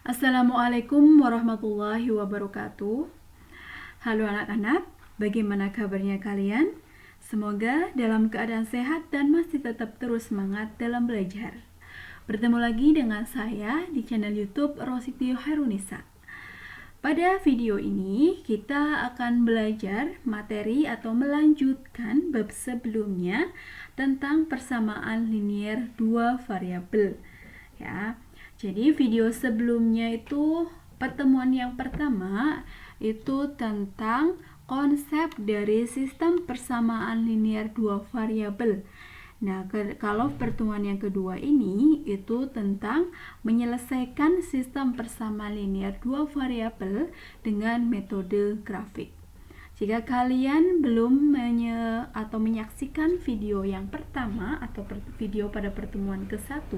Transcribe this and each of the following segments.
Assalamualaikum warahmatullahi wabarakatuh. Halo anak-anak, bagaimana kabarnya kalian? Semoga dalam keadaan sehat dan masih tetap terus semangat dalam belajar. Bertemu lagi dengan saya di channel YouTube Rositio Herunisa. Pada video ini kita akan belajar materi atau melanjutkan bab sebelumnya tentang persamaan linier dua variabel. Ya. Jadi video sebelumnya itu pertemuan yang pertama itu tentang konsep dari sistem persamaan linier dua variabel. Nah, kalau pertemuan yang kedua ini itu tentang menyelesaikan sistem persamaan linier dua variabel dengan metode grafik. Jika kalian belum menyaksikan video yang pertama atau video pada pertemuan ke-1,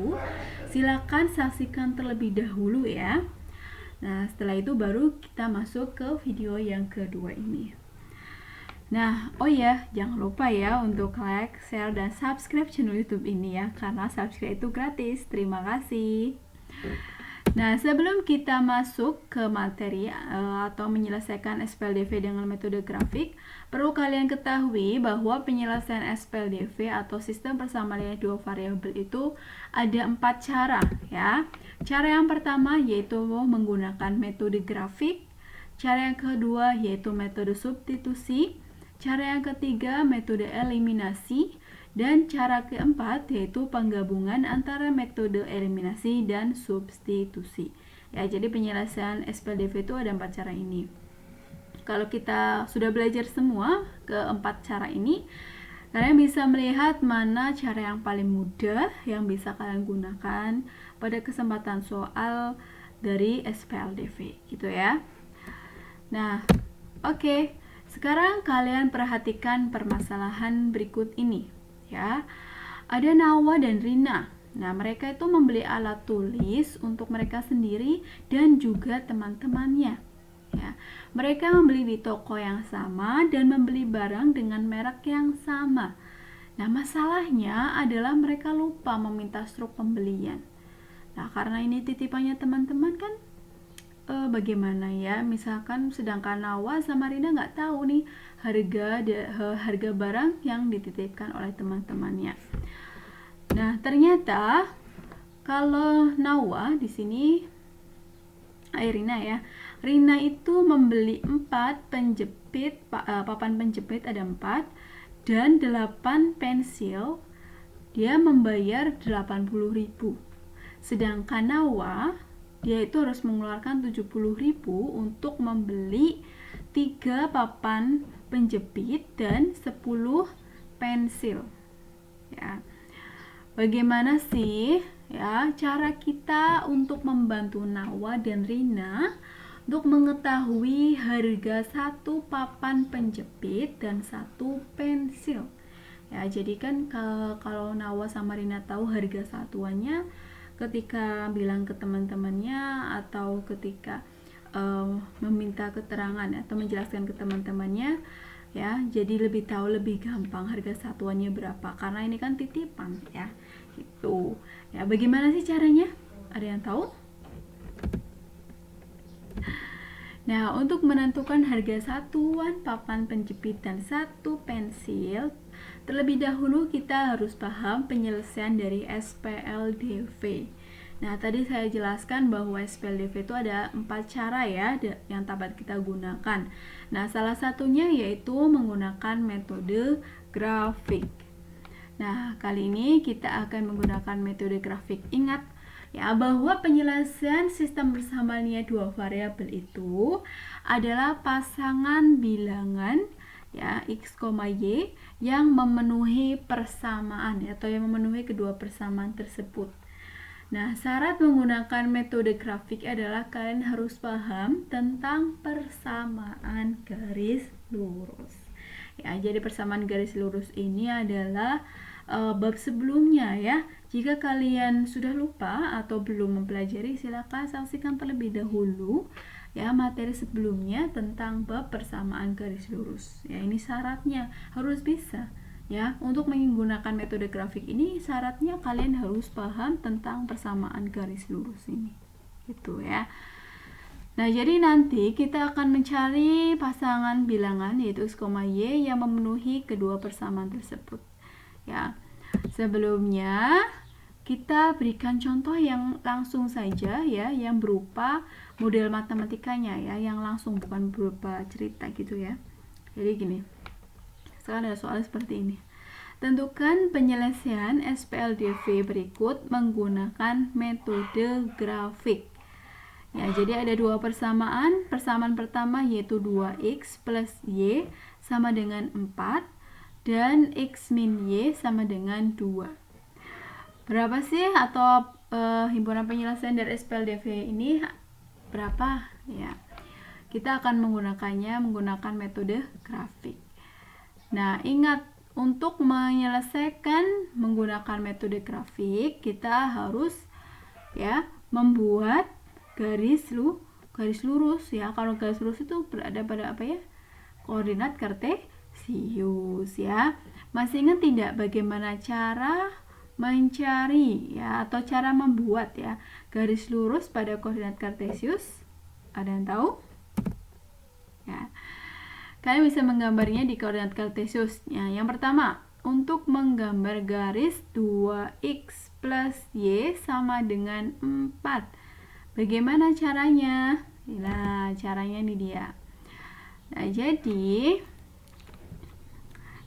silakan saksikan terlebih dahulu ya. Nah, setelah itu baru kita masuk ke video yang kedua ini. Nah, oh ya, jangan lupa ya untuk like, share, dan subscribe channel YouTube ini ya, karena subscribe itu gratis. Terima kasih. Nah, sebelum kita masuk ke materi atau menyelesaikan SPLDV dengan metode grafik, perlu kalian ketahui bahwa penyelesaian SPLDV atau sistem persamaan linier dua variabel itu ada 4 cara ya. Cara yang pertama yaitu menggunakan metode grafik, cara yang kedua yaitu metode substitusi, cara yang ketiga metode eliminasi, dan cara keempat yaitu penggabungan antara metode eliminasi dan substitusi. Ya, jadi penyelesaian SPLDV itu ada 4 cara ini. Kalau kita sudah belajar semua keempat cara ini, kalian bisa melihat mana cara yang paling mudah yang bisa kalian gunakan pada kesempatan soal dari SPLDV, gitu ya. Nah, oke. Sekarang kalian perhatikan permasalahan berikut ini. Ya, ada Nawa dan Rina. Nah, mereka itu membeli alat tulis untuk mereka sendiri dan juga teman-temannya. Ya, mereka membeli di toko yang sama dan membeli barang dengan merek yang sama. Nah, masalahnya adalah mereka lupa meminta struk pembelian. Nah, karena ini titipannya teman-teman kan, bagaimana ya? Misalkan sedangkan Nawa sama Rina nggak tahu nih harga barang yang dititipkan oleh teman-temannya. Nah, ternyata kalau Nawa di sini Rina ya. Rina itu membeli 4 penjepit, papan penjepit ada 4 dan 8 pensil. Dia membayar 80.000. Sedangkan Nawa dia itu harus mengeluarkan 70.000 untuk membeli 3 papan penjepit dan 10 pensil. Ya. Bagaimana sih ya cara kita untuk membantu Nawa dan Rina untuk mengetahui harga 1 papan penjepit dan 1 pensil? Ya, jadi kan kalau Nawa sama Rina tahu harga satuannya, ketika bilang ke teman-temannya atau ketika meminta keterangan atau menjelaskan ke teman-temannya ya, jadi lebih tahu, lebih gampang harga satuannya berapa karena ini kan titipan ya, gitu ya. Bagaimana sih caranya, ada yang tahu? Nah, untuk menentukan harga satuan papan penjepit dan 1 pensil, terlebih dahulu kita harus paham penyelesaian dari SPLDV. Nah, tadi saya jelaskan bahwa SPLDV itu ada 4 cara ya yang dapat kita gunakan. Nah, salah satunya yaitu menggunakan metode grafik. Nah, kali ini kita akan menggunakan metode grafik. Ingat ya bahwa penyelesaian sistem persamaan linier dua variabel itu adalah pasangan bilangan ya x, y yang memenuhi persamaan atau yang memenuhi kedua persamaan tersebut. Nah, syarat menggunakan metode grafik adalah kalian harus paham tentang persamaan garis lurus. Ya, jadi persamaan garis lurus ini adalah bab sebelumnya ya. Jika kalian sudah lupa atau belum mempelajari, silakan saksikan terlebih dahulu ya materi sebelumnya tentang bab persamaan garis lurus. Ya, ini syaratnya harus bisa. Ya, untuk menggunakan metode grafik ini syaratnya kalian harus paham tentang persamaan garis lurus ini. Gitu. gitu ya. Nah, jadi nanti kita akan mencari pasangan bilangan yaitu X, Y yang memenuhi kedua persamaan tersebut. Ya. Sebelumnya kita berikan contoh yang langsung saja ya, yang berupa model matematikanya ya, yang langsung bukan berupa cerita gitu ya. Jadi gini. Sekarang ada soal seperti ini. Tentukan penyelesaian SPLDV berikut menggunakan metode grafik. Ya, jadi ada dua persamaan. Persamaan pertama yaitu 2x plus y sama dengan 4 dan x min y sama dengan 2. Berapa sih atau himpunan penyelesaian dari SPLDV ini berapa? Ya, kita akan menggunakan metode grafik. Nah, ingat untuk menyelesaikan menggunakan metode grafik kita harus ya membuat garis lurus ya. Kalau garis lurus itu berada pada apa ya? Koordinat kartesius ya. Masih ingat tidak bagaimana cara mencari ya atau cara membuat ya garis lurus pada koordinat kartesius? Ada yang tahu? Ya. Kalian bisa menggambarnya di koordinat kartesiusnya. Yang pertama, untuk menggambar garis 2x plus y sama dengan 4. Bagaimana caranya? Nah, caranya ini dia. Nah, jadi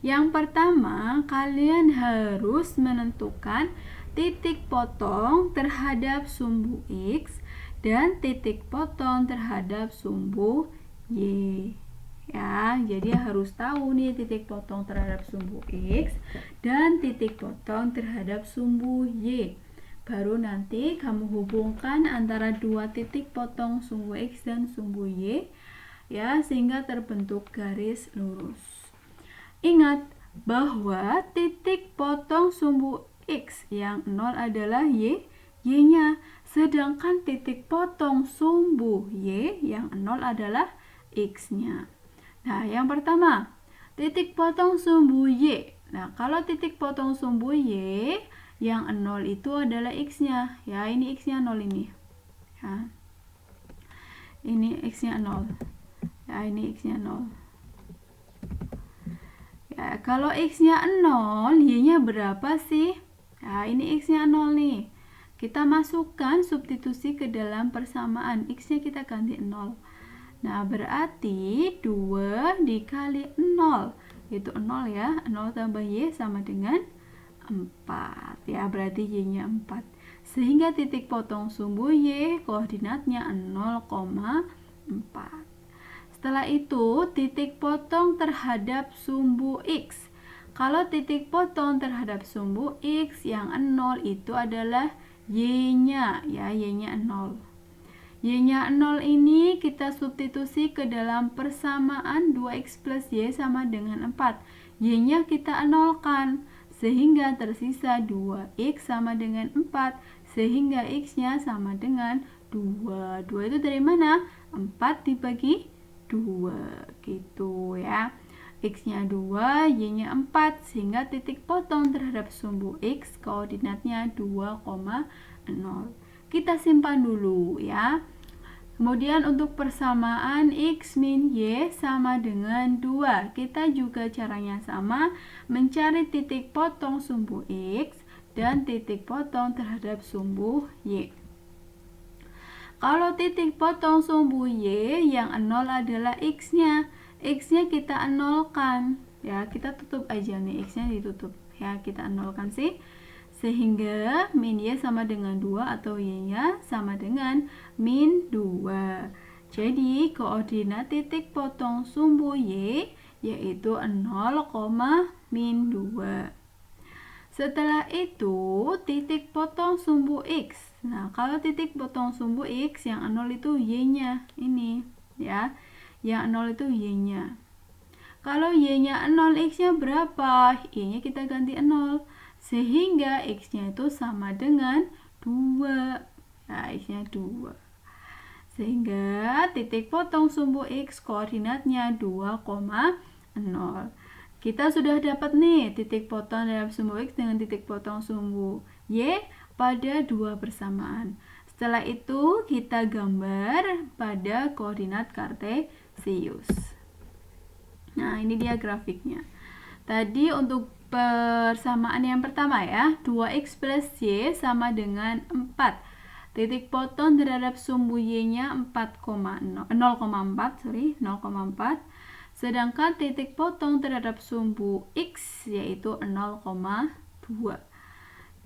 yang pertama, kalian harus menentukan titik potong terhadap sumbu x dan titik potong terhadap sumbu y. Ya, jadi harus tahu nih titik potong terhadap sumbu x dan titik potong terhadap sumbu y. Baru nanti kamu hubungkan antara dua titik potong sumbu x dan sumbu y ya, sehingga terbentuk garis lurus. Ingat bahwa titik potong sumbu x yang 0 adalah y-nya, sedangkan titik potong sumbu y yang 0 adalah x-nya. Nah, yang pertama, titik potong sumbu y. Nah, kalau titik potong sumbu y yang 0 itu adalah x-nya. Ya, ini x-nya 0 ini. Ya. Ini x-nya 0. Ya, ini x-nya 0. Ya, kalau x-nya 0, y-nya berapa sih? Ya, ini x-nya 0 nih. Kita masukkan substitusi ke dalam persamaan. X-nya kita ganti 0. Nah, berarti 2 dikali 0. Itu 0 ya. 0 tambah y sama dengan 4 ya, berarti y-nya 4. Sehingga titik potong sumbu y koordinatnya 0,4. Setelah itu titik potong terhadap sumbu x. Kalau titik potong terhadap sumbu x yang 0 itu adalah y-nya ya, y-nya 0. Y-nya 0 ini kita substitusi ke dalam persamaan 2x plus y sama dengan 4. Y-nya kita nolkan, sehingga tersisa 2x sama dengan 4, sehingga x-nya sama dengan 2. 2 itu dari mana? 4 dibagi 2 gitu ya. X-nya 2, y-nya 4, sehingga titik potong terhadap sumbu x koordinatnya 2,0. Kita simpan dulu ya. Kemudian untuk persamaan x min y sama dengan 2. Kita juga caranya sama, mencari titik potong sumbu x dan titik potong terhadap sumbu y. Kalau titik potong sumbu y yang 0 adalah x-nya. X-nya kita nolkan. Ya, kita tutup aja nih, x-nya ditutup. Ya, kita nolkan sih. Sehingga min y sama dengan 2 atau y-nya sama dengan min 2. Jadi koordinat titik potong sumbu y yaitu 0, min 2. Setelah itu titik potong sumbu x. Nah, kalau titik potong sumbu x yang 0 itu y-nya ini ya. Yang 0 itu y-nya. Kalau y-nya 0, x-nya berapa? Y-nya kita ganti 0. Sehingga x-nya itu sama dengan 2. Nah, x-nya 2. Sehingga titik potong sumbu x koordinatnya 2,0. Kita sudah dapat nih titik potong dalam sumbu x dengan titik potong sumbu y pada dua persamaan. Setelah itu kita gambar pada koordinat kartesius. Nah, ini dia grafiknya. Tadi untuk persamaan yang pertama ya, 2x plus y sama dengan 4. Titik potong terhadap sumbu y-nya 0,4, sedangkan titik potong terhadap sumbu x yaitu 0,2.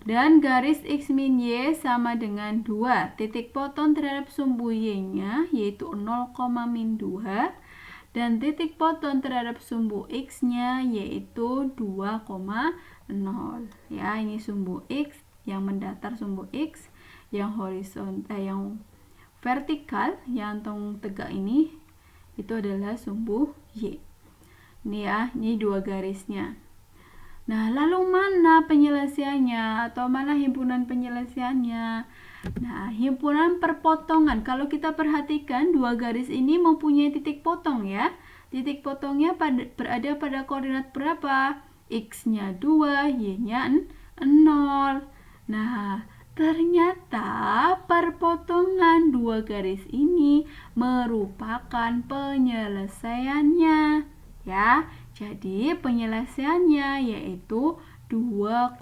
Dan garis x min y sama dengan 2. Titik potong terhadap sumbu y-nya yaitu 0,-2. Dan titik potong terhadap sumbu x-nya yaitu 2,0. Ya, ini sumbu x yang mendatar sumbu x, yang horizontal, yang vertikal, yang tegak ini itu adalah sumbu y. Ini ya, ini dua garisnya. Nah, lalu mana penyelesaiannya atau mana himpunan penyelesaiannya? Nah, himpunan perpotongan. Kalau kita perhatikan dua garis ini mempunyai titik potong ya. Titik potongnya berada pada koordinat berapa? X-nya 2, Y-nya 0. Nah, ternyata perpotongan dua garis ini merupakan penyelesaiannya ya. Jadi penyelesaiannya yaitu 2,0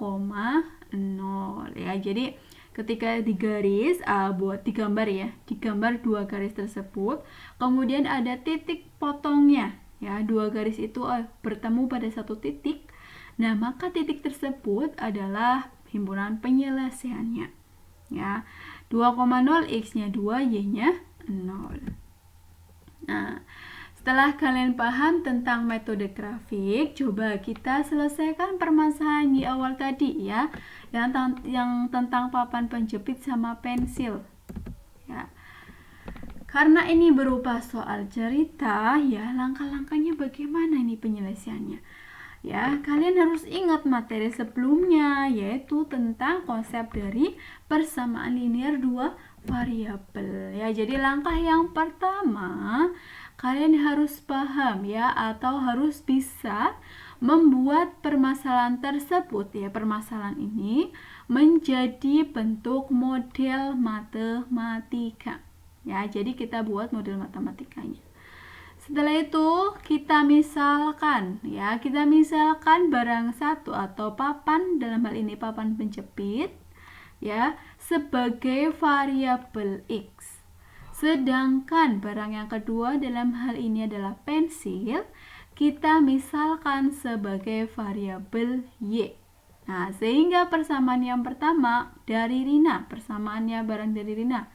ya. Jadi ketika digaris buat digambar ya, digambar dua garis tersebut, kemudian ada titik potongnya ya. Dua garis itu bertemu pada satu titik. Nah, maka titik tersebut adalah himpunan penyelesaiannya ya. 2,0 x-nya 2, y-nya 0. Nah, setelah kalian paham tentang metode grafik, coba kita selesaikan permasalahan di awal tadi ya, yang tentang papan penjepit sama pensil ya. Karena ini berupa soal cerita ya, langkah-langkahnya bagaimana ini penyelesaiannya ya. Kalian harus ingat materi sebelumnya, yaitu tentang konsep dari persamaan linear dua variabel ya. Jadi langkah yang pertama, kalian harus paham ya, atau harus bisa membuat permasalahan tersebut ya, permasalahan ini menjadi bentuk model matematika ya. Jadi kita buat model matematikanya. Setelah itu kita misalkan ya, barang satu atau papan, dalam hal ini papan penjepit ya, sebagai variabel x. Sedangkan barang yang kedua dalam hal ini adalah pensil, kita misalkan sebagai variabel y. Nah, sehingga persamaan yang pertama dari Rina, persamaannya barang dari Rina.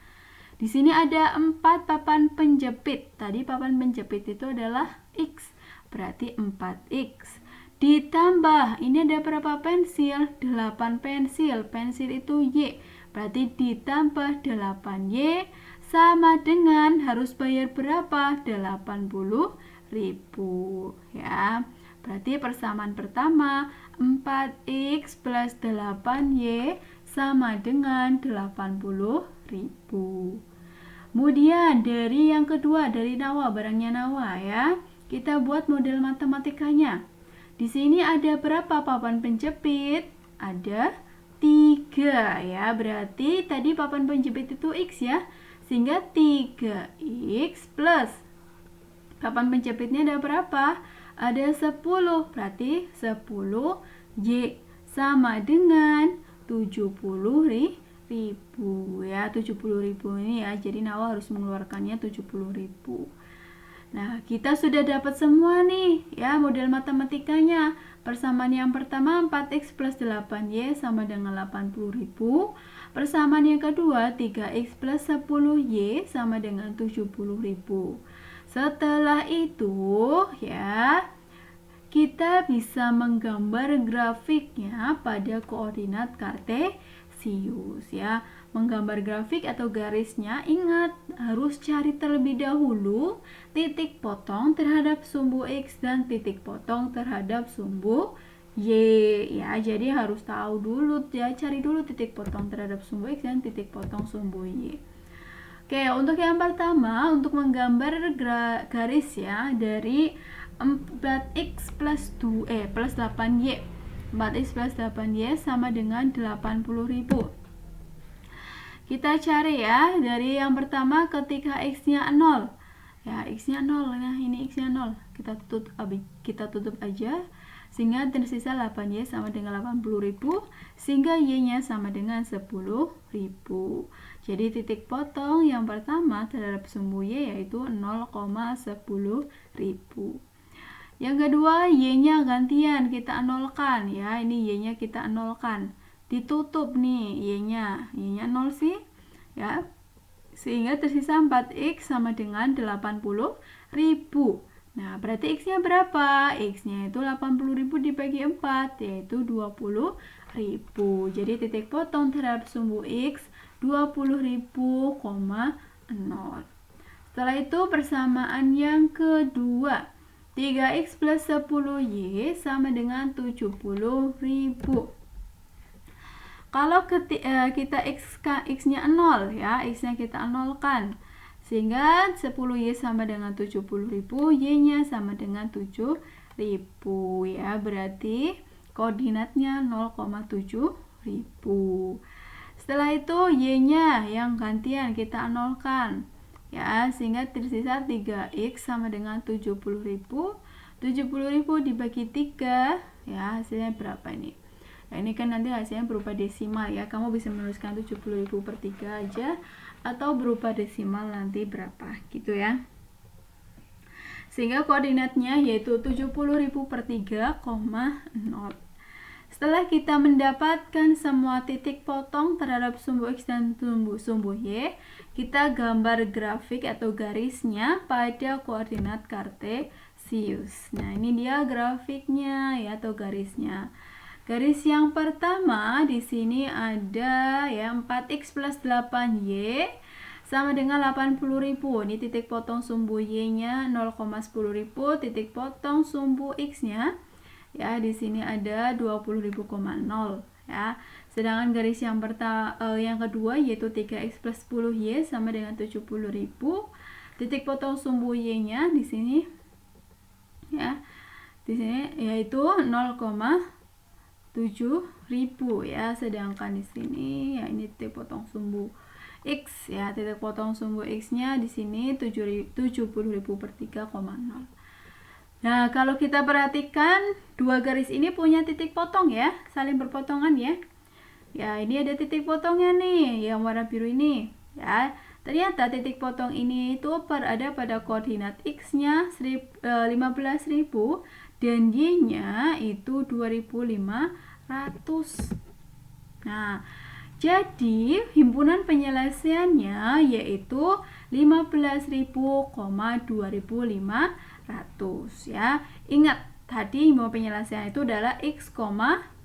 Di sini ada 4 papan penjepit. Tadi papan penjepit itu adalah x, berarti 4x. Ditambah, ini ada berapa pensil? 8 pensil. Pensil itu y, berarti ditambah 8y sama dengan harus bayar berapa? 80.000 ya. Berarti persamaan pertama 4x plus 8y sama dengan 80.000. Kemudian dari yang kedua, dari Nawa, barangnya Nawa ya. Kita buat model matematikanya. Di sini ada berapa papan penjepit? Ada 3 ya. Berarti tadi papan penjepit itu x ya. Sehingga 3x plus papan penjepitnya ada berapa? Ada 10. Berarti 10y sama dengan 70.000 ya. 70.000 ini ya. Jadi Nawa harus mengeluarkannya 70.000. Nah, kita sudah dapat semua nih ya model matematikanya. Persamaan yang pertama 4x plus 8y sama dengan 80.000. Persamaan yang kedua 3x plus 10y sama dengan 70.000. Setelah itu ya, kita bisa menggambar grafiknya pada koordinat kartesius ya. Menggambar grafik atau garisnya, ingat harus cari terlebih dahulu titik potong terhadap sumbu x dan titik potong terhadap sumbu y ya. Jadi harus tahu dulu ya, cari dulu titik potong terhadap sumbu x dan titik potong sumbu y. Oke, untuk yang pertama, untuk menggambar garis ya dari 4x plus 8y. 4x plus 8y sama dengan 80.000. Kita cari ya, dari yang pertama ketika X-nya 0. Ya, X-nya 0. Nah, ini X-nya 0. Kita tutup aja. Sehingga tersisa 8Y sama dengan 80.000, sehingga Y-nya sama dengan 10.000. Jadi titik potong yang pertama terhadap sumbu Y yaitu 0,10.000. Yang kedua, Y-nya gantian, kita nolkan ya. Ini Y-nya kita nolkan. Ditutup nih Y-nya. Y-nya 0 sih. Ya. Sehingga tersisa 4X sama dengan 80.000. Nah, berarti X-nya berapa? X-nya itu 80.000 dibagi 4, yaitu 20.000. Jadi titik potong terhadap sumbu X 20.000, 0. Setelah itu persamaan yang kedua. 3X plus 10Y sama dengan 70.000. Kalau kita X-nya 0 ya, X-nya kita nolkan. Sehingga 10Y sama dengan 70.000, Y-nya sama dengan 7.000 ya. Berarti koordinatnya 0,7.000. Setelah itu Y-nya yang gantian kita nolkan. Ya, sehingga tersisa 3X sama dengan 70.000. 70.000 dibagi 3, ya, hasilnya berapa ini? Nah, ini kan nanti hasilnya berupa desimal ya. Kamu bisa menuliskan 70.000 per 3 aja, atau berupa desimal nanti berapa gitu ya. Sehingga koordinatnya yaitu 70.000 per 3,0. Setelah kita mendapatkan semua titik potong terhadap sumbu X dan sumbu Y, kita gambar grafik atau garisnya pada koordinat kartesius. Nah, ini dia grafiknya ya, atau garisnya. Garis yang pertama di sini ada ya 4X plus 8Y sama dengan 80.000. Ini titik potong sumbu Y-nya 0,10.000, titik potong sumbu X-nya ya di sini ada 20.000,0 ya. Sedangkan garis yang kedua yaitu 3X plus 10Y sama dengan 70.000. Titik potong sumbu Y-nya di sini ya. Di sini yaitu 0,7.000 ya. Sedangkan di sini ya ini titik potong sumbu X ya. Titik potong sumbu X-nya di sini 70.000 per 3,0. Nah, kalau kita perhatikan dua garis ini punya titik potong ya, saling berpotongan ya. Ya, ini ada titik potongnya nih, yang warna biru ini ya. Ternyata titik potong ini itu ada pada koordinat X-nya 15.000 dan Y-nya itu 2.500. Nah, jadi himpunan penyelesaiannya yaitu 15.000,2500 ya. Ingat tadi himpunan penyelesaian itu adalah X,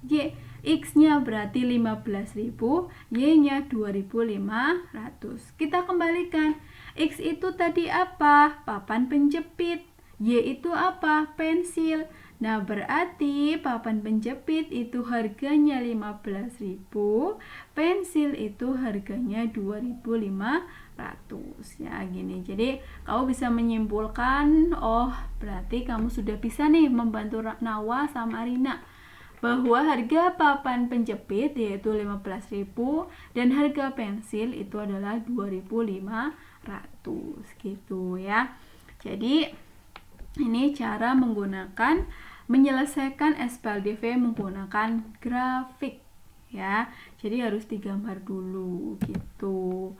Y. X-nya berarti 15.000, Y-nya 2.500. Kita kembalikan. X itu tadi apa? Papan penjepit. Y itu apa? Pensil. Nah, berarti papan penjepit itu harganya 15.000, pensil itu harganya 2.500 ya, gini. Jadi kamu bisa menyimpulkan, oh berarti kamu sudah bisa nih membantu Nawa sama Rina bahwa harga papan penjepit yaitu 15.000 dan harga pensil itu adalah 2.500 gitu ya. Jadi ini cara menyelesaikan SPLDV menggunakan grafik ya. Jadi harus digambar dulu gitu.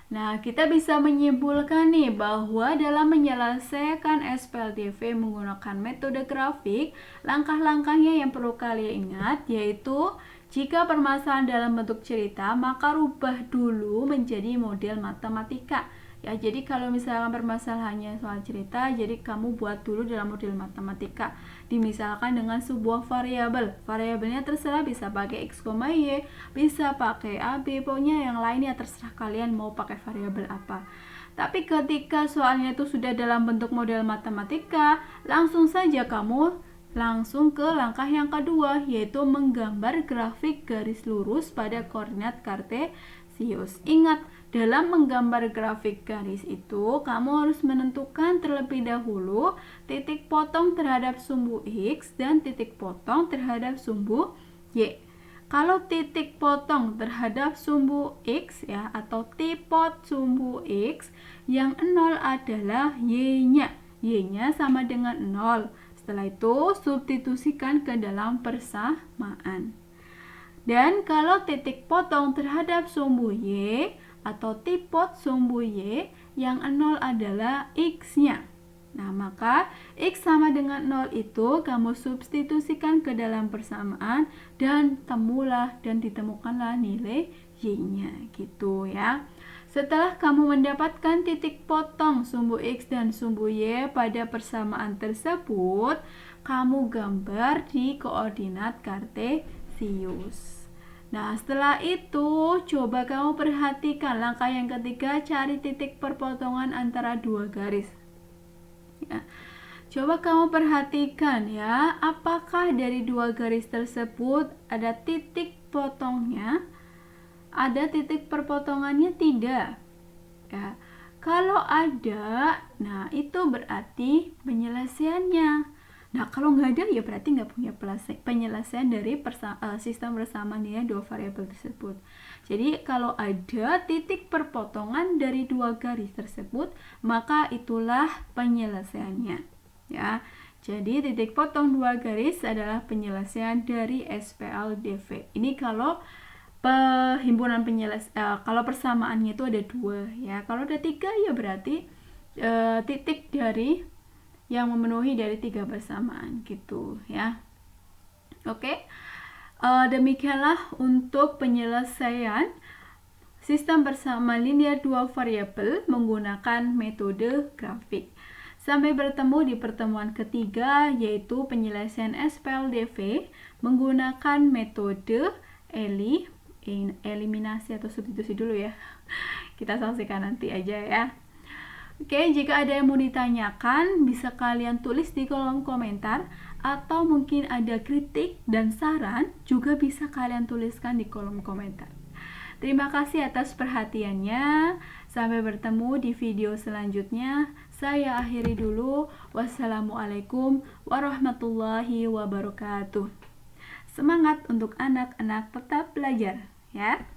Nah, kita bisa menyimpulkan nih bahwa dalam menyelesaikan SPLDV menggunakan metode grafik, langkah-langkahnya yang perlu kalian ingat yaitu jika permasalahan dalam bentuk cerita, maka rubah dulu menjadi model matematika. Ya, jadi kalau misalkan permasalahannya soal cerita, jadi kamu buat dulu dalam model matematika. Dimisalkan dengan sebuah variabel. Variabelnya terserah, bisa pakai X, Y, bisa pakai AB, pokoknya yang lainnya terserah kalian mau pakai variabel apa. Tapi ketika soalnya itu sudah dalam bentuk model matematika, langsung saja kamu langsung ke langkah yang kedua, yaitu menggambar grafik garis lurus pada koordinat kartesius. Ingat, dalam menggambar grafik garis itu, kamu harus menentukan terlebih dahulu titik potong terhadap sumbu X dan titik potong terhadap sumbu Y. Kalau titik potong terhadap sumbu X ya, atau tipot sumbu X, yang 0 adalah Y-nya. Y-nya sama dengan 0. Setelah itu substitusikan ke dalam persamaan. Dan kalau titik potong terhadap sumbu Y atau tipot sumbu Y, yang 0 adalah X-nya. Nah, maka X sama dengan 0 itu kamu substitusikan ke dalam persamaan dan ditemukanlah nilai Y-nya gitu ya. Setelah kamu mendapatkan titik potong sumbu X dan sumbu Y pada persamaan tersebut, kamu gambar di koordinat kartesius. Nah, setelah itu coba kamu perhatikan langkah yang ketiga, cari titik perpotongan antara dua garis. Ya. Coba kamu perhatikan ya, apakah dari dua garis tersebut ada titik potongnya? Ada titik perpotongannya? Tidak. Ya. Kalau ada, nah itu berarti penyelesaiannya. Nah, kalau nggak ada ya berarti nggak punya penyelesaian dari sistem persamaan nilai dua variabel tersebut. Jadi kalau ada titik perpotongan dari dua garis tersebut, maka itulah penyelesaiannya. Ya, jadi titik potong dua garis adalah penyelesaian dari SPLDV. Ini kalau himpunan kalau persamaannya itu ada dua ya. Kalau ada tiga ya berarti titik dari yang memenuhi dari tiga persamaan gitu ya. Oke. Demikianlah untuk penyelesaian sistem persamaan linear dua variabel menggunakan metode grafik. Sampai bertemu di pertemuan ketiga, yaitu penyelesaian SPLDV menggunakan metode eliminasi atau substitusi dulu ya. Kita saksikan nanti aja ya. Oke, jika ada yang mau ditanyakan, bisa kalian tulis di kolom komentar, atau mungkin ada kritik dan saran, juga bisa kalian tuliskan di kolom komentar. Terima kasih atas perhatiannya. Sampai bertemu di video selanjutnya. Saya akhiri dulu. Wassalamualaikum warahmatullahi wabarakatuh. Semangat untuk anak-anak tetap belajar, ya.